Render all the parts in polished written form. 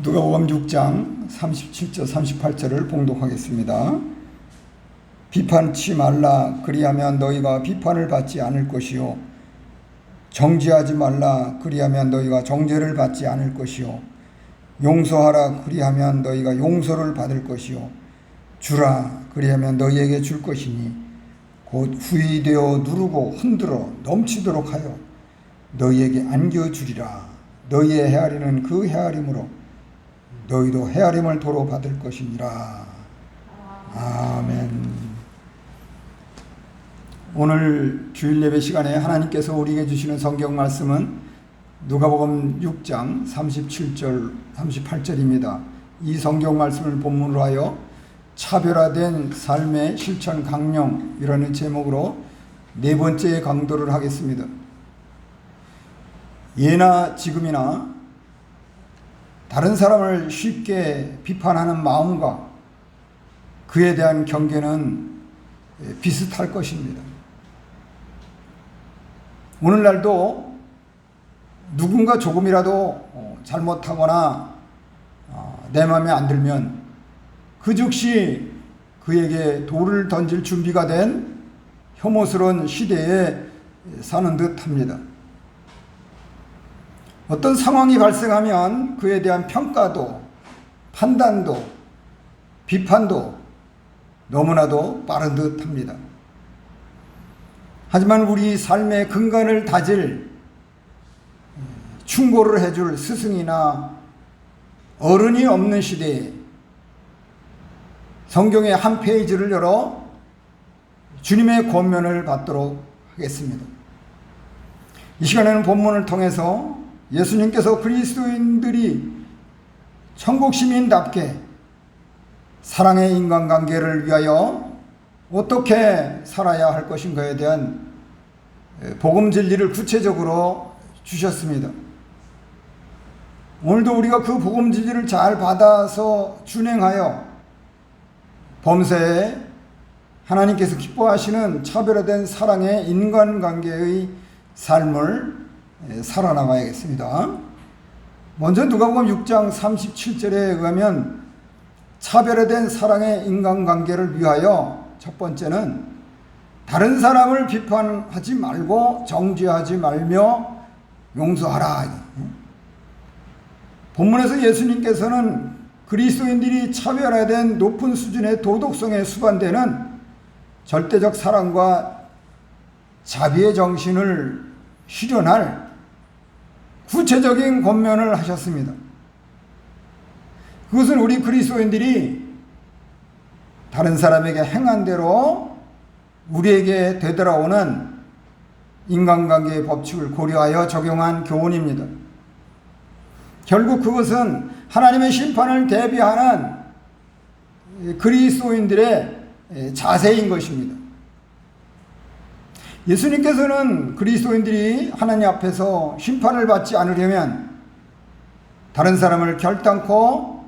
누가복음 6장 37절 38절을 봉독하겠습니다. 비판치 말라. 그리하면 너희가 비판을 받지 않을 것이요, 정죄하지 말라. 그리하면 너희가 정죄를 받지 않을 것이요, 용서하라. 그리하면 너희가 용서를 받을 것이요, 주라. 그리하면 너희에게 줄 것이니 곧 후이되어 누르고 흔들어 넘치도록 하여 너희에게 안겨주리라. 너희의 헤아리는 그 헤아림으로 너희도 헤아림을 도로 받을 것이니라. 아멘. 오늘 주일 예배 시간에 하나님께서 우리에게 주시는 성경 말씀은 누가복음 6장 37절 38절입니다. 이 성경 말씀을 본문으로 하여 차별화된 삶의 실천 강령이라는 제목으로 네 번째 강도를 하겠습니다. 예나 지금이나 다른 사람을 쉽게 비판하는 마음과 그에 대한 경계는 비슷할 것입니다. 오늘날도 누군가 조금이라도 잘못하거나 내 마음에 안 들면 그 즉시 그에게 돌을 던질 준비가 된 혐오스러운 시대에 사는 듯 합니다. 어떤 상황이 발생하면 그에 대한 평가도, 판단도, 비판도 너무나도 빠른 듯 합니다. 하지만 우리 삶의 근간을 다질 충고를 해줄 스승이나 어른이 없는 시대에 성경의 한 페이지를 열어 주님의 권면을 받도록 하겠습니다. 이 시간에는 본문을 통해서 예수님께서 그리스도인들이 천국 시민답게 사랑의 인간관계를 위하여 어떻게 살아야 할 것인가에 대한 복음 진리를 구체적으로 주셨습니다. 오늘도 우리가 그 복음 진리를 잘 받아서 준행하여 범사에 하나님께서 기뻐하시는 차별화된 사랑의 인간관계의 삶을 살아나가야겠습니다. 먼저 누가복음 6장 37절에 의하면 차별화된 사랑의 인간관계를 위하여 첫 번째는 다른 사람을 비판하지 말고 정죄하지 말며 용서하라. 본문에서 예수님께서는 그리스도인들이 차별화된 높은 수준의 도덕성에 수반되는 절대적 사랑과 자비의 정신을 실현할 구체적인 권면을 하셨습니다. 그것은 우리 그리스도인들이 다른 사람에게 행한 대로 우리에게 되돌아오는 인간관계의 법칙을 고려하여 적용한 교훈입니다. 결국 그것은 하나님의 심판을 대비하는 그리스도인들의 자세인 것입니다. 예수님께서는 그리스도인들이 하나님 앞에서 심판을 받지 않으려면 다른 사람을 결단코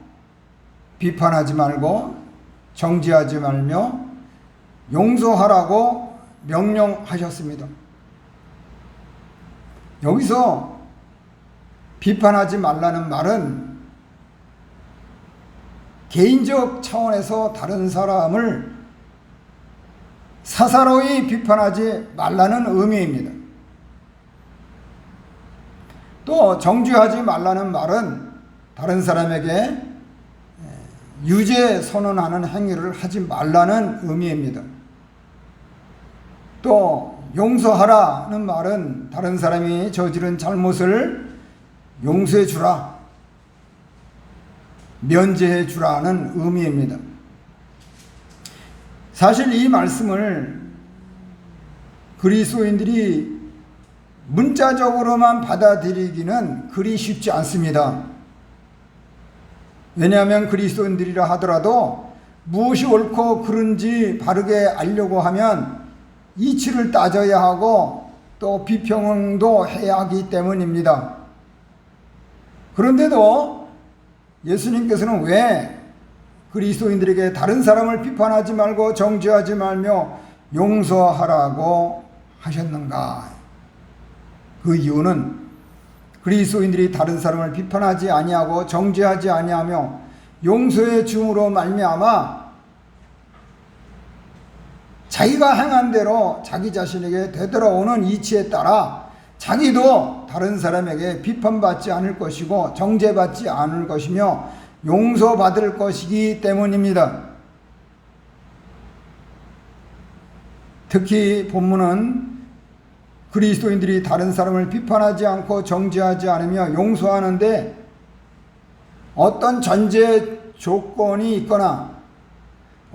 비판하지 말고 정죄하지 말며 용서하라고 명령하셨습니다. 여기서 비판하지 말라는 말은 개인적 차원에서 다른 사람을 사사로이 비판하지 말라는 의미입니다. 또 정죄하지 말라는 말은 다른 사람에게 유죄 선언하는 행위를 하지 말라는 의미입니다. 또 용서하라는 말은 다른 사람이 저지른 잘못을 용서해 주라, 면제해 주라는 의미입니다. 사실 이 말씀을 그리스도인들이 문자적으로만 받아들이기는 그리 쉽지 않습니다. 왜냐하면 그리스도인들이라 하더라도 무엇이 옳고 그른지 바르게 알려고 하면 이치를 따져야 하고 또 비평도 해야 하기 때문입니다. 그런데도 예수님께서는 왜 그리스도인들에게 다른 사람을 비판하지 말고 정죄하지 말며 용서하라고 하셨는가? 그 이유는 그리스도인들이 다른 사람을 비판하지 아니하고 정죄하지 아니하며 용서의 중으로 말미암아 자기가 행한 대로 자기 자신에게 되돌아오는 이치에 따라 자기도 다른 사람에게 비판받지 않을 것이고 정죄받지 않을 것이며 용서받을 것이기 때문입니다. 특히 본문은 그리스도인들이 다른 사람을 비판하지 않고 정죄하지 않으며 용서하는데 어떤 전제 조건이 있거나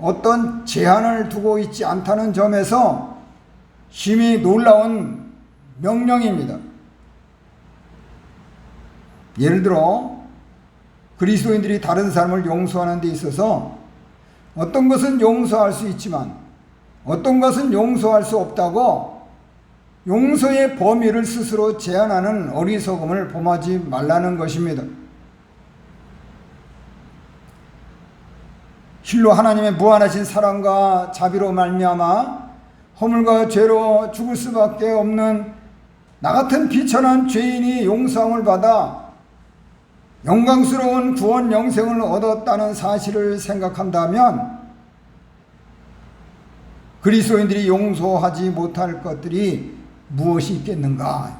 어떤 제한을 두고 있지 않다는 점에서 심히 놀라운 명령입니다. 예를 들어 그리스도인들이 다른 사람을 용서하는 데 있어서 어떤 것은 용서할 수 있지만 어떤 것은 용서할 수 없다고 용서의 범위를 스스로 제한하는 어리석음을 범하지 말라는 것입니다. 실로 하나님의 무한하신 사랑과 자비로 말미암아 허물과 죄로 죽을 수밖에 없는 나 같은 비천한 죄인이 용서함을 받아 영광스러운 구원 영생을 얻었다는 사실을 생각한다면 그리스도인들이 용서하지 못할 것들이 무엇이 있겠는가?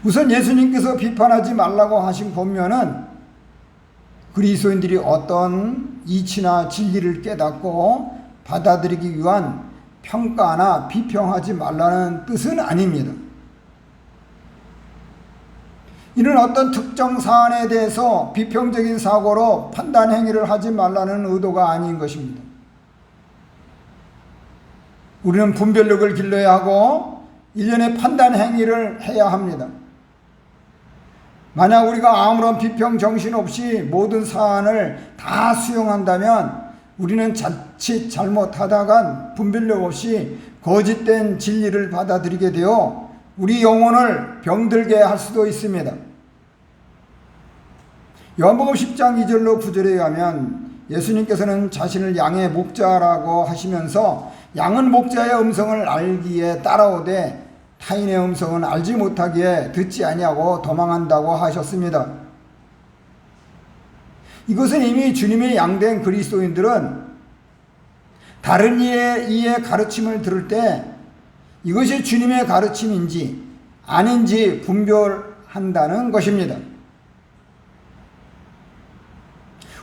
우선 예수님께서 비판하지 말라고 하신 본면은 그리스도인들이 어떤 이치나 진리를 깨닫고 받아들이기 위한 평가나 비평하지 말라는 뜻은 아닙니다. 이는 어떤 특정 사안에 대해서 비평적인 사고로 판단 행위를 하지 말라는 의도가 아닌 것입니다. 우리는 분별력을 길러야 하고 일련의 판단 행위를 해야 합니다. 만약 우리가 아무런 비평 정신 없이 모든 사안을 다 수용한다면 우리는 자칫 잘못하다간 분별력 없이 거짓된 진리를 받아들이게 되어 우리 영혼을 병들게 할 수도 있습니다. 요한복음 10장 2절로 9절에 의하면 예수님께서는 자신을 양의 목자라고 하시면서 양은 목자의 음성을 알기에 따라오되 타인의 음성은 알지 못하기에 듣지 아니하고 도망한다고 하셨습니다. 이것은 이미 주님의 양된 그리스도인들은 다른 이의 가르침을 들을 때 이것이 주님의 가르침인지 아닌지 분별한다는 것입니다.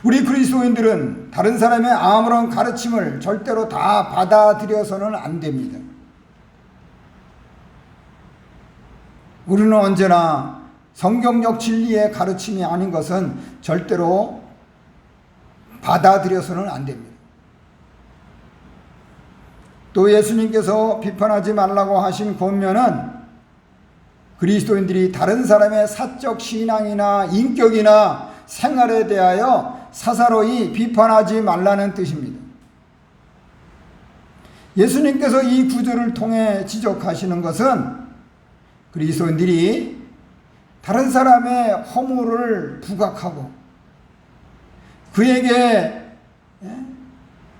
우리 그리스도인들은 다른 사람의 아무런 가르침을 절대로 다 받아들여서는 안 됩니다. 우리는 언제나 성경적 진리의 가르침이 아닌 것은 절대로 받아들여서는 안 됩니다. 또 예수님께서 비판하지 말라고 하신 권면은 그리스도인들이 다른 사람의 사적 신앙이나 인격이나 생활에 대하여 사사로이 비판하지 말라는 뜻입니다. 예수님께서 이 구절을 통해 지적하시는 것은 그리스도인들이 다른 사람의 허물을 부각하고 그에게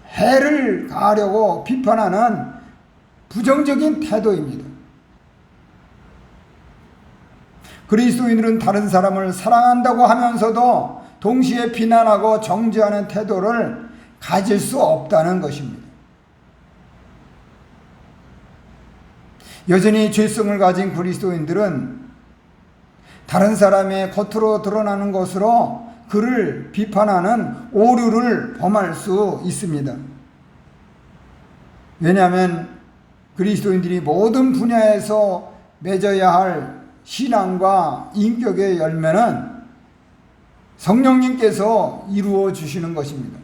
해를 가하려고 비판하는 부정적인 태도입니다. 그리스도인들은 다른 사람을 사랑한다고 하면서도 동시에 비난하고 정죄하는 태도를 가질 수 없다는 것입니다. 여전히 죄성을 가진 그리스도인들은 다른 사람의 겉으로 드러나는 것으로 그를 비판하는 오류를 범할 수 있습니다. 왜냐하면 그리스도인들이 모든 분야에서 맺어야 할 신앙과 인격의 열매는 성령님께서 이루어 주시는 것입니다.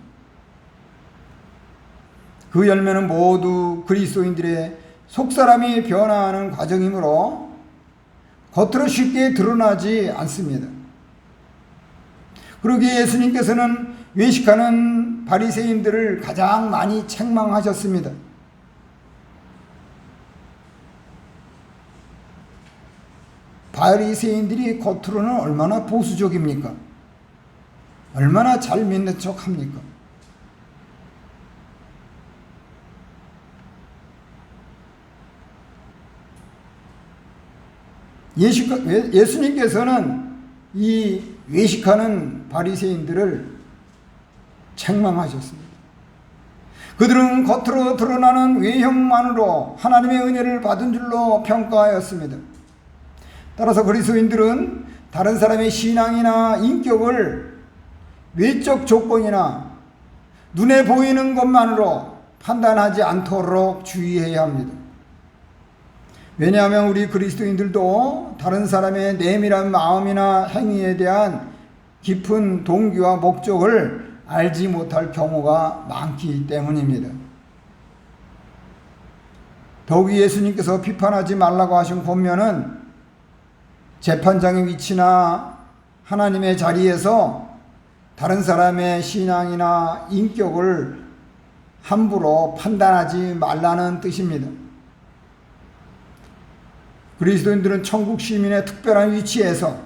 그 열매는 모두 그리스도인들의 속사람이 변화하는 과정이므로 겉으로 쉽게 드러나지 않습니다. 그러기에 예수님께서는 외식하는 바리새인들을 가장 많이 책망하셨습니다. 바리새인들이 겉으로는 얼마나 보수적입니까? 얼마나 잘 믿는 척합니까? 예수님께서는 이 외식하는 바리새인들을 책망하셨습니다. 그들은 겉으로 드러나는 외형만으로 하나님의 은혜를 받은 줄로 평가하였습니다. 따라서 그리스도인들은 다른 사람의 신앙이나 인격을 외적 조건이나 눈에 보이는 것만으로 판단하지 않도록 주의해야 합니다. 왜냐하면 우리 그리스도인들도 다른 사람의 내밀한 마음이나 행위에 대한 깊은 동기와 목적을 알지 못할 경우가 많기 때문입니다. 더욱이 예수님께서 비판하지 말라고 하신 권면은 재판장의 위치나 하나님의 자리에서 다른 사람의 신앙이나 인격을 함부로 판단하지 말라는 뜻입니다. 그리스도인들은 천국 시민의 특별한 위치에서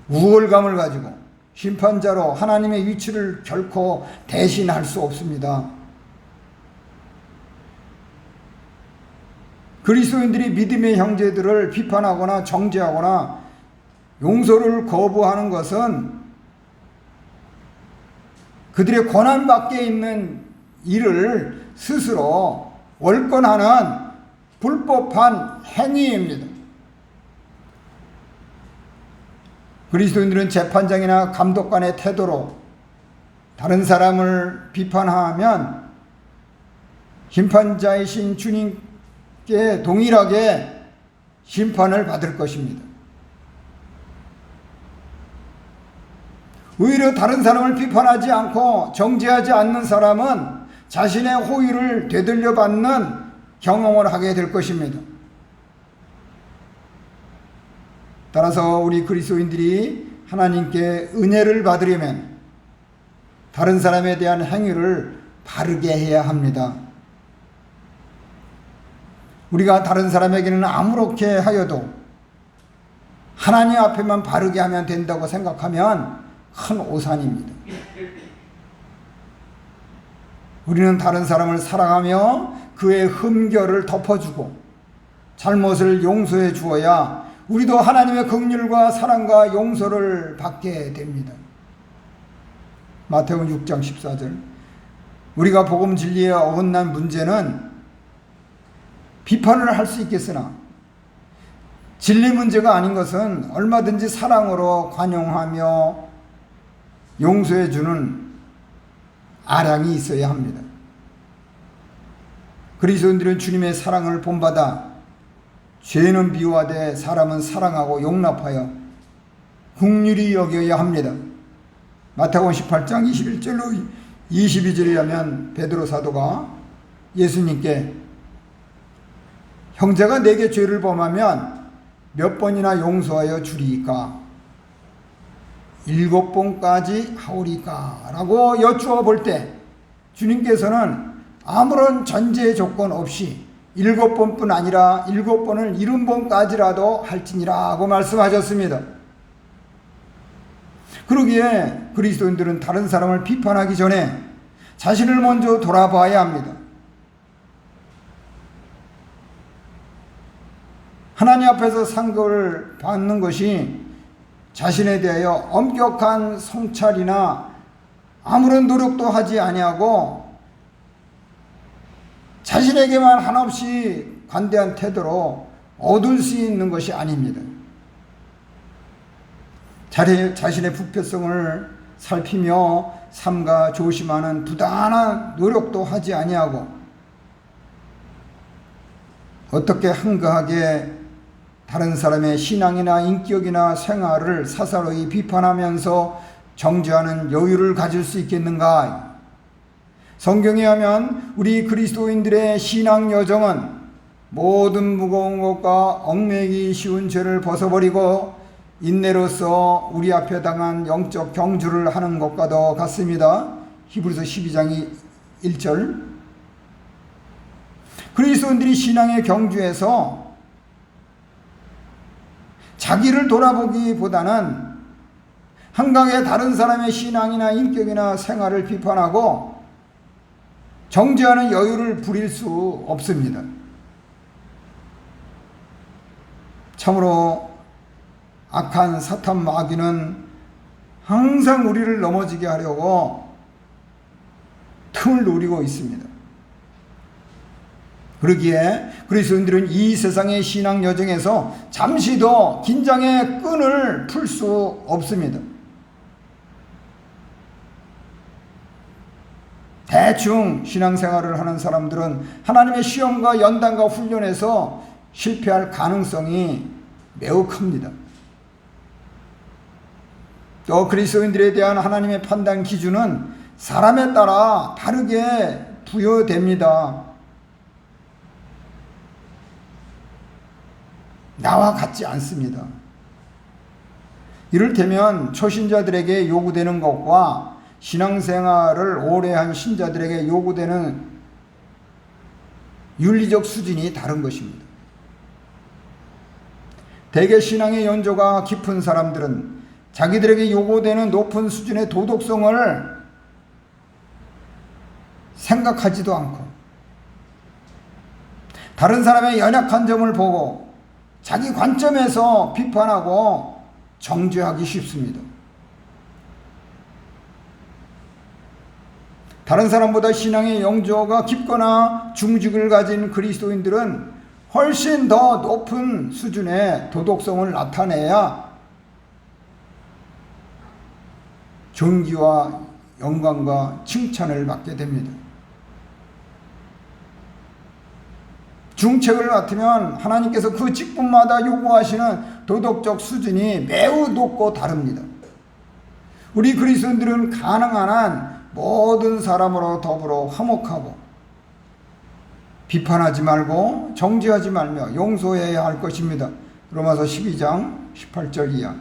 우월감을 가지고 심판자로 하나님의 위치를 결코 대신할 수 없습니다. 그리스도인들이 믿음의 형제들을 비판하거나 정죄하거나 용서를 거부하는 것은 그들의 권한 밖에 있는 일을 스스로 월권하는 불법한 행위입니다. 그리스도인들은 재판장이나 감독관의 태도로 다른 사람을 비판하면 심판자이신 주님께 동일하게 심판을 받을 것입니다. 오히려 다른 사람을 비판하지 않고 정죄하지 않는 사람은 자신의 호의를 되돌려 받는 경험을 하게 될 것입니다. 따라서 우리 그리스도인들이 하나님께 은혜를 받으려면 다른 사람에 대한 행위를 바르게 해야 합니다. 우리가 다른 사람에게는 아무렇게 하여도 하나님 앞에만 바르게 하면 된다고 생각하면 큰 오산입니다. 우리는 다른 사람을 사랑하며 그의 흠결을 덮어주고 잘못을 용서해 주어야 우리도 하나님의 긍휼과 사랑과 용서를 받게 됩니다. 마태복음 6장 14절. 우리가 복음 진리에 어긋난 문제는 비판을 할 수 있겠으나 진리 문제가 아닌 것은 얼마든지 사랑으로 관용하며 용서해 주는 아량이 있어야 합니다. 그리스도인들은 주님의 사랑을 본받아 죄는 미워하되 사람은 사랑하고 용납하여 긍휼히 여겨야 합니다. 마태복음 18장 21절로 22절에 하면 베드로 사도가 예수님께 형제가 내게 죄를 범하면 몇 번이나 용서하여 주리이까? 7번까지 하오리까? 라고 여쭈어 볼 때 주님께서는 아무런 전제 조건 없이 7번뿐 아니라 7번을 70번까지라도 할지니라 고 말씀하셨습니다. 그러기에 그리스도인들은 다른 사람을 비판하기 전에 자신을 먼저 돌아봐야 합니다. 하나님 앞에서 상급을 받는 것이 자신에 대하여 엄격한 성찰이나 아무런 노력도 하지 아니하고 자신에게만 한없이 관대한 태도로 얻을 수 있는 것이 아닙니다. 자신의 부패성을 살피며 삼가 조심하는 부단한 노력도 하지 아니하고 어떻게 한가하게 다른 사람의 신앙이나 인격이나 생활을 사사로이 비판하면서 정죄하는 여유를 가질 수 있겠는가? 성경에 하면 우리 그리스도인들의 신앙 여정은 모든 무거운 것과 얽매이기 쉬운 죄를 벗어버리고 인내로서 우리 앞에 당한 영적 경주를 하는 것과도 같습니다. 히브리서 12장 1절. 그리스도인들이 신앙의 경주에서 자기를 돌아보기보다는 한강에 다른 사람의 신앙이나 인격이나 생활을 비판하고 정죄하는 여유를 부릴 수 없습니다. 참으로 악한 사탄 마귀는 항상 우리를 넘어지게 하려고 틈을 노리고 있습니다. 그러기에 그리스도인들은 이 세상의 신앙 여정에서 잠시도 긴장의 끈을 풀 수 없습니다. 대충 신앙생활을 하는 사람들은 하나님의 시험과 연단과 훈련에서 실패할 가능성이 매우 큽니다. 또 그리스도인들에 대한 하나님의 판단 기준은 사람에 따라 다르게 부여됩니다. 나와 같지 않습니다. 이를테면 초신자들에게 요구되는 것과 신앙생활을 오래 한 신자들에게 요구되는 윤리적 수준이 다른 것입니다. 대개 신앙의 연조가 깊은 사람들은 자기들에게 요구되는 높은 수준의 도덕성을 생각하지도 않고 다른 사람의 연약한 점을 보고 자기 관점에서 비판하고 정죄하기 쉽습니다. 다른 사람보다 신앙의 영조가 깊거나 중직을 가진 그리스도인들은 훨씬 더 높은 수준의 도덕성을 나타내야 존귀와 영광과 칭찬을 받게 됩니다. 중책을 맡으면 하나님께서 그 직분마다 요구하시는 도덕적 수준이 매우 높고 다릅니다. 우리 그리스도인들은 가능한 한 모든 사람으로 더불어 화목하고 비판하지 말고 정죄하지 말며 용서해야 할 것입니다. 로마서 12장 18절 이하.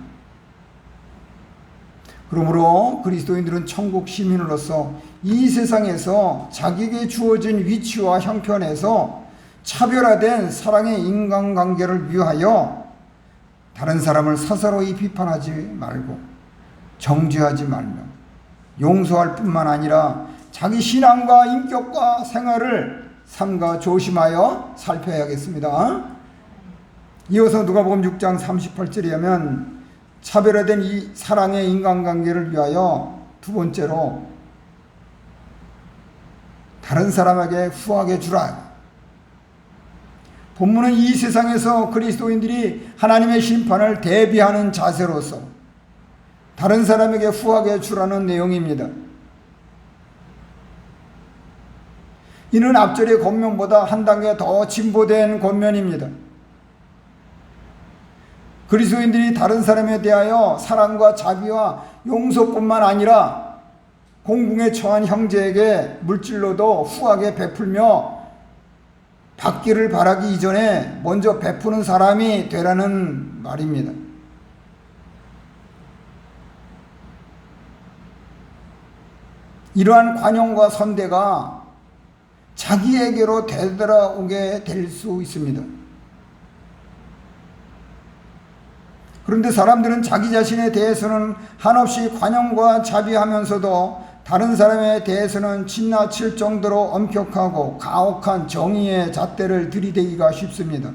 그러므로 그리스도인들은 천국 시민으로서 이 세상에서 자기에게 주어진 위치와 형편에서 차별화된 사랑의 인간관계를 위하여 다른 사람을 사사로이 비판하지 말고 정죄하지 말며 용서할 뿐만 아니라 자기 신앙과 인격과 생활을 삼가 조심하여 살펴야겠습니다. 이어서 누가복음 6장 38절에 하면 차별화된 이 사랑의 인간관계를 위하여 두 번째로 다른 사람에게 후하게 주라. 본문은 이 세상에서 그리스도인들이 하나님의 심판을 대비하는 자세로서 다른 사람에게 후하게 주라는 내용입니다. 이는 앞절의 권면보다 한 단계 더 진보된 권면입니다. 그리스도인들이 다른 사람에 대하여 사랑과 자비와 용서뿐만 아니라 공궁에 처한 형제에게 물질로도 후하게 베풀며 받기를 바라기 이전에 먼저 베푸는 사람이 되라는 말입니다. 이러한 관용과 선대가 자기에게로 되돌아오게 될 수 있습니다. 그런데 사람들은 자기 자신에 대해서는 한없이 관용과 자비하면서도 다른 사람에 대해서는 지나칠 정도로 엄격하고 가혹한 정의의 잣대를 들이대기가 쉽습니다.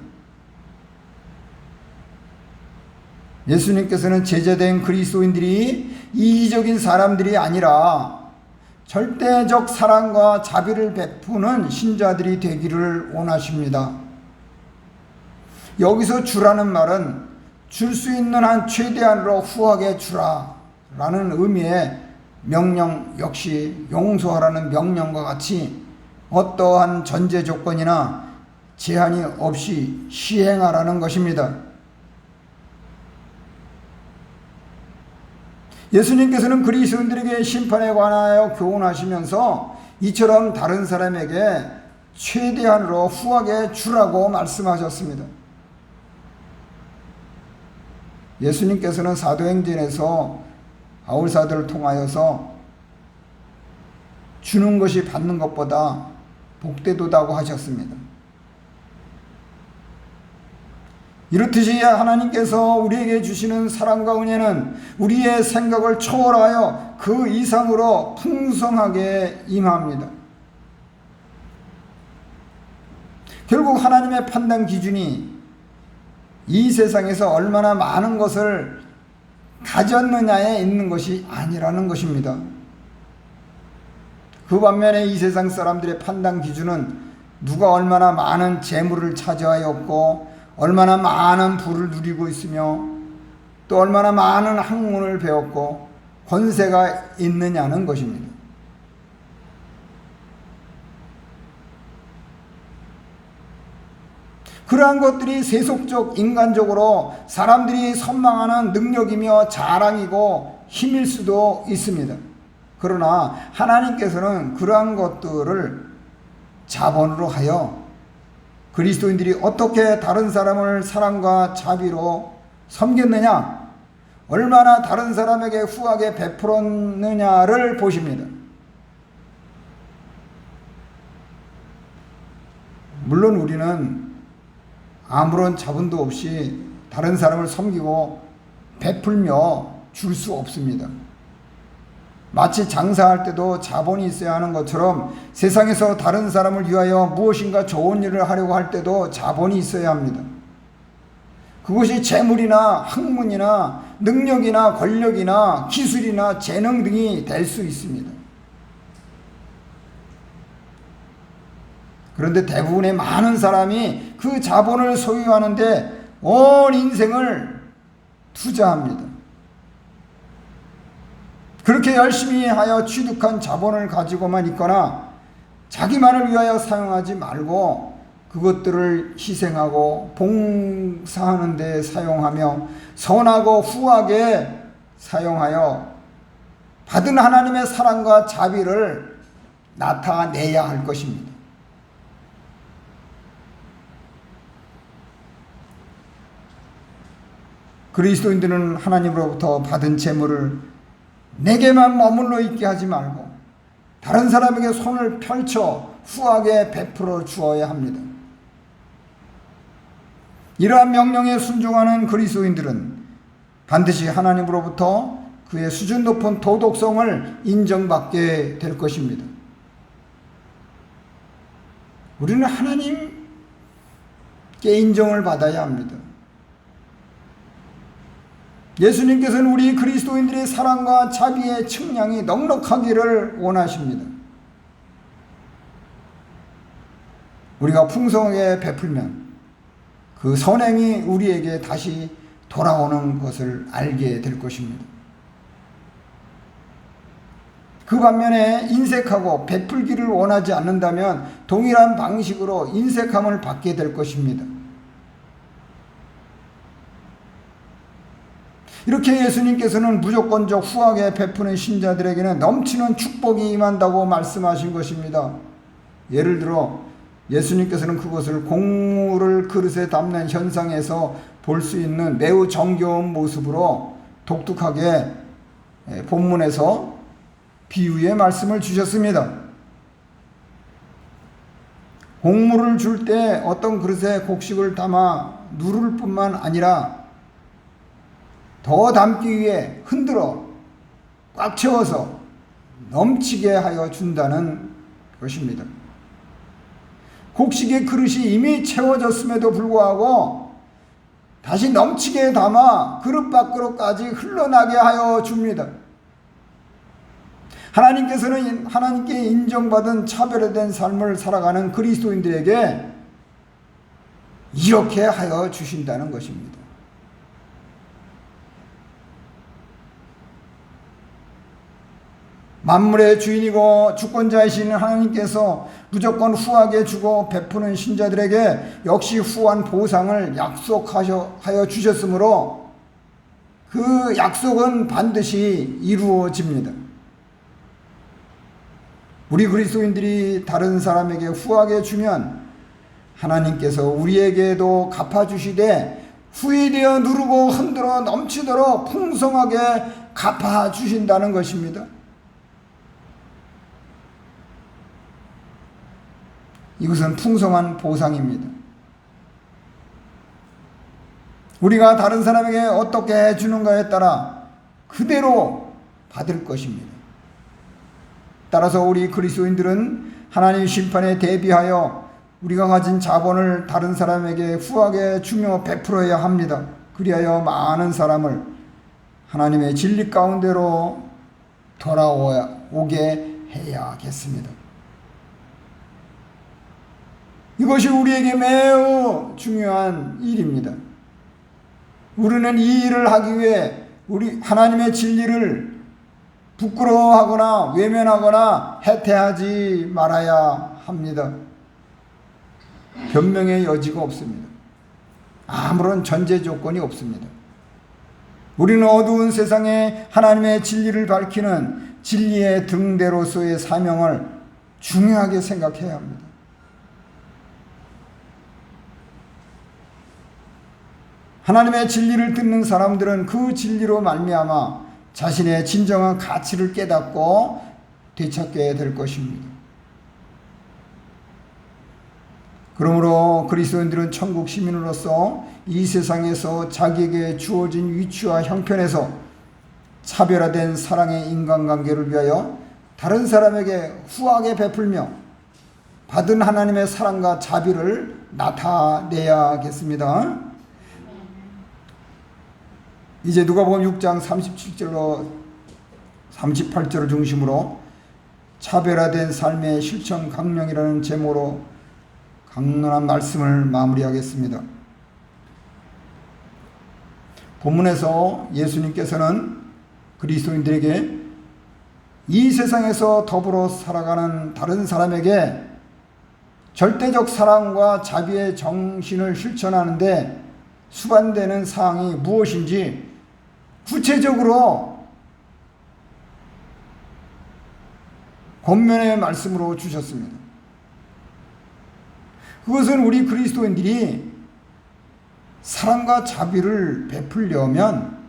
예수님께서는 제자된 그리스도인들이 이기적인 사람들이 아니라 절대적 사랑과 자비를 베푸는 신자들이 되기를 원하십니다. 여기서 주라는 말은 줄 수 있는 한 최대한으로 후하게 주라 라는 의미의 명령 역시 용서하라는 명령과 같이 어떠한 전제 조건이나 제한이 없이 시행하라는 것입니다. 예수님께서는 그리스도인들에게 심판에 관하여 교훈하시면서 이처럼 다른 사람에게 최대한으로 후하게 주라고 말씀하셨습니다. 예수님께서는 사도행전에서 바울사도를 통하여서 주는 것이 받는 것보다 복되도다고 하셨습니다. 이렇듯이 하나님께서 우리에게 주시는 사랑과 은혜는 우리의 생각을 초월하여 그 이상으로 풍성하게 임합니다. 결국 하나님의 판단 기준이 이 세상에서 얼마나 많은 것을 가졌느냐에 있는 것이 아니라는 것입니다. 그 반면에 이 세상 사람들의 판단 기준은 누가 얼마나 많은 재물을 차지하였고 얼마나 많은 부를 누리고 있으며 또 얼마나 많은 학문을 배웠고 권세가 있느냐는 것입니다. 그러한 것들이 세속적 인간적으로 사람들이 선망하는 능력이며 자랑이고 힘일 수도 있습니다. 그러나 하나님께서는 그러한 것들을 자본으로 하여 그리스도인들이 어떻게 다른 사람을 사랑과 자비로 섬겼느냐, 얼마나 다른 사람에게 후하게 베풀었느냐를 보십니다. 물론 우리는 아무런 자본도 없이 다른 사람을 섬기고 베풀며 줄 수 없습니다. 마치 장사할 때도 자본이 있어야 하는 것처럼 세상에서 다른 사람을 위하여 무엇인가 좋은 일을 하려고 할 때도 자본이 있어야 합니다. 그것이 재물이나 학문이나 능력이나 권력이나 기술이나 재능 등이 될 수 있습니다. 그런데 대부분의 많은 사람이 그 자본을 소유하는데 온 인생을 투자합니다. 그렇게 열심히 하여 취득한 자본을 가지고만 있거나 자기만을 위하여 사용하지 말고 그것들을 희생하고 봉사하는 데 사용하며 선하고 후하게 사용하여 받은 하나님의 사랑과 자비를 나타내야 할 것입니다. 그리스도인들은 하나님으로부터 받은 재물을 내게만 머물러 있게 하지 말고 다른 사람에게 손을 펼쳐 후하게 베풀어 주어야 합니다. 이러한 명령에 순종하는 그리스도인들은 반드시 하나님으로부터 그의 수준 높은 도덕성을 인정받게 될 것입니다. 우리는 하나님께 인정을 받아야 합니다. 예수님께서는 우리 그리스도인들의 사랑과 자비의 측량이 넉넉하기를 원하십니다. 우리가 풍성하게 베풀면 그 선행이 우리에게 다시 돌아오는 것을 알게 될 것입니다. 그 반면에 인색하고 베풀기를 원하지 않는다면 동일한 방식으로 인색함을 받게 될 것입니다. 이렇게 예수님께서는 무조건적 후하게 베푸는 신자들에게는 넘치는 축복이 임한다고 말씀하신 것입니다. 예를 들어 예수님께서는 그것을 곡물을 그릇에 담는 현상에서 볼 수 있는 매우 정겨운 모습으로 독특하게 본문에서 비유의 말씀을 주셨습니다. 곡물을 줄 때 어떤 그릇에 곡식을 담아 누를 뿐만 아니라 더 담기 위해 흔들어 꽉 채워서 넘치게 하여 준다는 것입니다. 곡식의 그릇이 이미 채워졌음에도 불구하고 다시 넘치게 담아 그릇 밖으로까지 흘러나게 하여 줍니다. 하나님께서는 하나님께 인정받은 차별화된 삶을 살아가는 그리스도인들에게 이렇게 하여 주신다는 것입니다. 만물의 주인이고 주권자이신 하나님께서 무조건 후하게 주고 베푸는 신자들에게 역시 후한 보상을 약속하여 주셨으므로 그 약속은 반드시 이루어집니다. 우리 그리스도인들이 다른 사람에게 후하게 주면 하나님께서 우리에게도 갚아주시되 후일되어 누르고 흔들어 넘치도록 풍성하게 갚아주신다는 것입니다. 이것은 풍성한 보상입니다. 우리가 다른 사람에게 어떻게 해주는가에 따라 그대로 받을 것입니다. 따라서 우리 그리스도인들은 하나님 심판에 대비하여 우리가 가진 자본을 다른 사람에게 후하게 주며 베풀어야 합니다. 그리하여 많은 사람을 하나님의 진리 가운데로 돌아오게 해야겠습니다. 이것이 우리에게 매우 중요한 일입니다. 우리는 이 일을 하기 위해 우리 하나님의 진리를 부끄러워하거나 외면하거나 해태하지 말아야 합니다. 변명의 여지가 없습니다. 아무런 전제 조건이 없습니다. 우리는 어두운 세상에 하나님의 진리를 밝히는 진리의 등대로서의 사명을 중요하게 생각해야 합니다. 하나님의 진리를 듣는 사람들은 그 진리로 말미암아 자신의 진정한 가치를 깨닫고 되찾게 될 것입니다. 그러므로 그리스도인들은 천국 시민으로서 이 세상에서 자기에게 주어진 위치와 형편에서 차별화된 사랑의 인간관계를 위하여 다른 사람에게 후하게 베풀며 받은 하나님의 사랑과 자비를 나타내야겠습니다. 이제 누가복음 6장 37절로 38절을 중심으로 차별화된 삶의 실천 강령이라는 제목으로 강론한 말씀을 마무리하겠습니다. 본문에서 예수님께서는 그리스도인들에게 이 세상에서 더불어 살아가는 다른 사람에게 절대적 사랑과 자비의 정신을 실천하는데 수반되는 사항이 무엇인지 구체적으로 권면의 말씀으로 주셨습니다. 그것은 우리 그리스도인들이 사랑과 자비를 베풀려면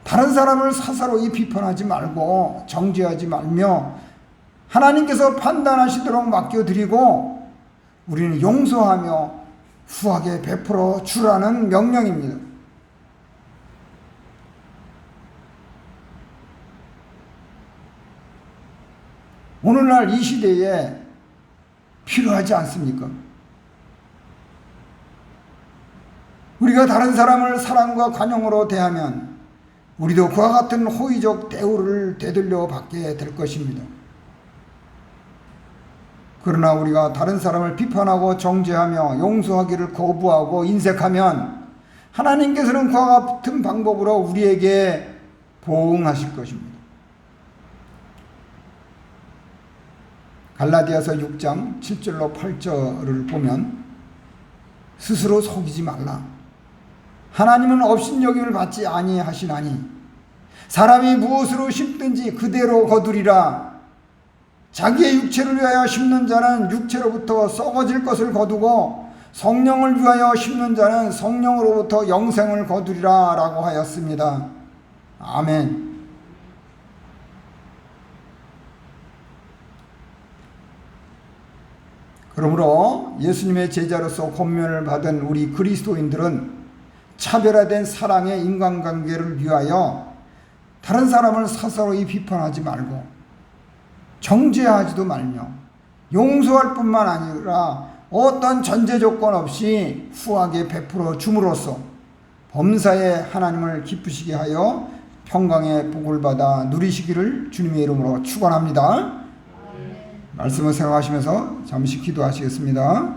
다른 사람을 사사로이 비판하지 말고 정죄하지 말며 하나님께서 판단하시도록 맡겨드리고 우리는 용서하며 후하게 베풀어 주라는 명령입니다. 오늘날 이 시대에 필요하지 않습니까? 우리가 다른 사람을 사랑과 관용으로 대하면 우리도 그와 같은 호의적 대우를 되돌려 받게 될 것입니다. 그러나 우리가 다른 사람을 비판하고 정죄하며 용서하기를 거부하고 인색하면 하나님께서는 그와 같은 방법으로 우리에게 보응하실 것입니다. 갈라디아서 6장 7절로 8절을 보면 스스로 속이지 말라. 하나님은 업신여김을 받지 아니하시나니 사람이 무엇으로 심든지 그대로 거두리라. 자기의 육체를 위하여 심는 자는 육체로부터 썩어질 것을 거두고 성령을 위하여 심는 자는 성령으로부터 영생을 거두리라 라고 하였습니다. 아멘. 그러므로 예수님의 제자로서 권면을 받은 우리 그리스도인들은 차별화된 사랑의 인간관계를 위하여 다른 사람을 사사로이 비판하지 말고 정죄하지도 말며 용서할 뿐만 아니라 어떤 전제 조건 없이 후하게 베풀어 줌으로써 범사에 하나님을 기쁘시게 하여 평강의 복을 받아 누리시기를 주님의 이름으로 축원합니다. 말씀을 생각하시면서 잠시 기도하시겠습니다.